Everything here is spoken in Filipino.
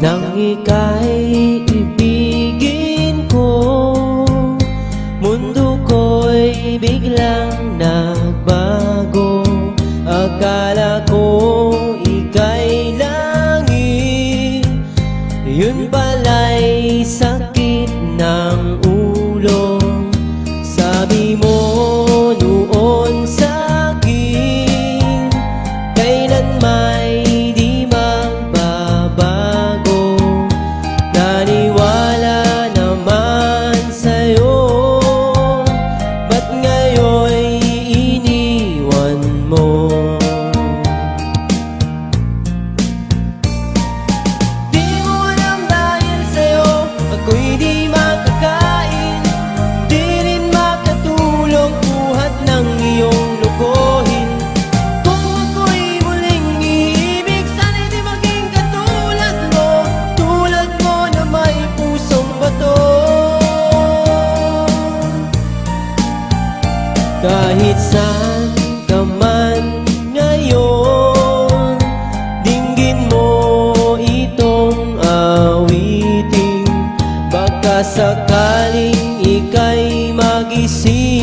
Nang ika'y ibigin ko, mundo ko'y biglang nagbago. Akala ko ika'y langit, yun pala'y sakit ng ulo. Sabi mo noon sa'kin, kailan may di magbabago. Naniwala naman sa'yo, ba't ngayon'y iniwan mo? Di mo alam dahil sa'yo ako'y di makakain, di rin makatulong buhat ng iyong lokohin. Kung ako'y muling iibig, sana'y di maging katulad mo, tulad mo na may pusong bato. Kahit saan ka man ngayon, dinggin mo itong awitin. Baka sakaling ika'y magising,